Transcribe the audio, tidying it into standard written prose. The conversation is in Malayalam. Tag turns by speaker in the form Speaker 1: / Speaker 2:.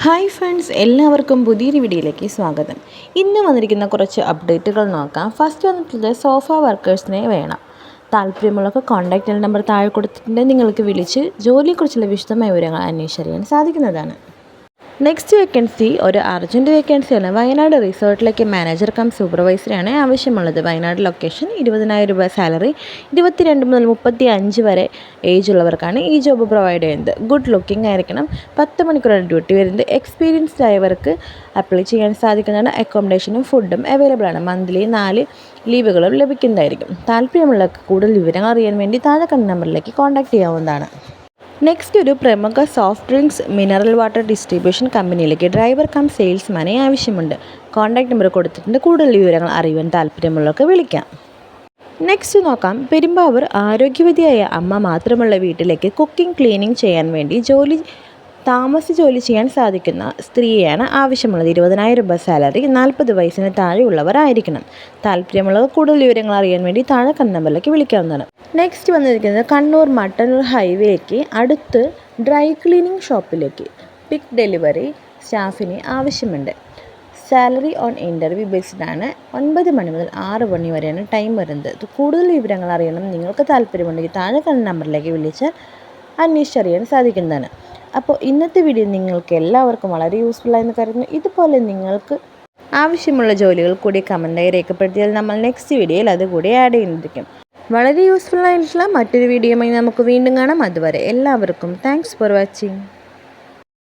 Speaker 1: ഹായ് ഫ്രണ്ട്സ്, എല്ലാവർക്കും പുതിയൊരു വീഡിയോയിലേക്ക് സ്വാഗതം. ഇന്ന് വന്നിരിക്കുന്ന കുറച്ച് അപ്ഡേറ്റുകൾ നോക്കാം. ഫസ്റ്റ് വന്നിട്ടുള്ളത് സോഫ വർക്കേഴ്സിനെ വേണം. താല്പര്യമുള്ളവർക്ക് കോൺടാക്റ്റ് നമ്പർ താഴെ കൊടുത്തിട്ടുണ്ട്. നിങ്ങൾക്ക് വിളിച്ച് ജോലിയെക്കുറിച്ചുള്ള വിശദമായ വിവരങ്ങൾ അന്വേഷിച്ചറിയാൻ സാധിക്കുന്നതാണ്. നെക്സ്റ്റ് വേക്കൻസി ഒരു അർജൻറ്റ് വേക്കൻസിയാണ്. വയനാട് റിസോർട്ടിലേക്ക് മാനേജർ കം സൂപ്പർവൈസറാണ് ആവശ്യമുള്ളത്. വയനാട് ലൊക്കേഷൻ, 20,000 രൂപ സാലറി, 22 മുതൽ 35 വരെ ഏജ് ഉള്ളവർക്കാണ് ഈ ജോബ് പ്രൊവൈഡ് ചെയ്യുന്നത്. ഗുഡ് ലുക്കിംഗ് ആയിരിക്കണം. 10 മണിക്കൂറാണ് ഡ്യൂട്ടി വരുന്നത്. എക്സ്പീരിയൻസ്ഡ് ആയവർക്ക് അപ്ലൈ ചെയ്യാൻ സാധിക്കുന്നതാണ്. അക്കോമഡേഷനും ഫുഡും അവൈലബിൾ ആണ്. മന്ത്ലി 4 ലീവുകളും ലഭിക്കുന്നതായിരിക്കും. താല്പര്യമുള്ളവർക്ക് കൂടുതൽ വിവരങ്ങൾ അറിയാൻ വേണ്ടി താഴെ കണ്ട നമ്പറിലേക്ക് കോൺടാക്റ്റ് ചെയ്യാവുന്നതാണ്. നെക്സ്റ്റ് ഒരു പ്രമുഖ soft drinks mineral water distribution കമ്പനിയിലേക്ക് ഡ്രൈവർ കം സെയിൽസ്മാനെ ആവശ്യമുണ്ട്. കോൺടാക്റ്റ് നമ്പർ കൊടുത്തിട്ടുണ്ട്. കൂടുതൽ വിവരങ്ങൾ അറിയുവാൻ താല്പര്യമുള്ളവർക്ക് വിളിക്കാം. നെക്സ്റ്റ് നോക്കാം. പെരുമ്പാവൂർ ആരോഗ്യവതിയായ അമ്മ മാത്രമുള്ള വീട്ടിലേക്ക് കുക്കിംഗ് ക്ലീനിങ് ചെയ്യാൻ വേണ്ടി താമസിച്ച് ജോലി ചെയ്യാൻ സാധിക്കുന്ന സ്ത്രീയാണ് ആവശ്യമുള്ളത്. 20,000 രൂപ സാലറി, 40 വയസ്സിന് താഴെയുള്ളവർ ആയിരിക്കണം. താല്പര്യമുള്ളവർ കൂടുതൽ വിവരങ്ങൾ അറിയാൻ വേണ്ടി താഴെ കണ്ട നമ്പറിലേക്ക് വിളിക്കാവുന്നതാണ്. നെക്സ്റ്റ് വന്നിരിക്കുന്നത് കണ്ണൂർ മട്ടന്നൂർ ഹൈവേക്ക് അടുത്ത് ഡ്രൈ ക്ലീനിങ് ഷോപ്പിലേക്ക് പിക്ക് ഡെലിവറി സ്റ്റാഫിനെ ആവശ്യമുണ്ട്. സാലറി ഓൺ ഇൻ്റർവ്യൂ ബേസ്ഡ് ആണ്. 9 മണി മുതൽ 6 മണി വരെയാണ് ടൈം വരുന്നത്. കൂടുതൽ വിവരങ്ങൾ അറിയണം, നിങ്ങൾക്ക് താല്പര്യമുണ്ടെങ്കിൽ താഴെ കണ്ട നമ്പറിലേക്ക് വിളിച്ചാൽ അന്വേഷിച്ചറിയാൻ സാധിക്കുന്നതാണ്. അപ്പോൾ ഇന്നത്തെ വീഡിയോ നിങ്ങൾക്ക് എല്ലാവർക്കും വളരെ യൂസ്ഫുള്ളായെന്ന് കരുതുന്നു. ഇതുപോലെ നിങ്ങൾക്ക് ആവശ്യമുള്ള ജോലികൾ കൂടി കമൻറ്റായി രേഖപ്പെടുത്തിയാൽ നമ്മൾ നെക്സ്റ്റ് വീഡിയോയിൽ അതുകൂടി ആഡ് ചെയ്യുന്നതായിരിക്കും. വളരെ യൂസ്ഫുള്ളായിട്ടുള്ള മറ്റൊരു വീഡിയോയുമായി നമുക്ക് വീണ്ടും കാണാം. അതുവരെ എല്ലാവർക്കും താങ്ക്സ് ഫോർ വാച്ചിങ്.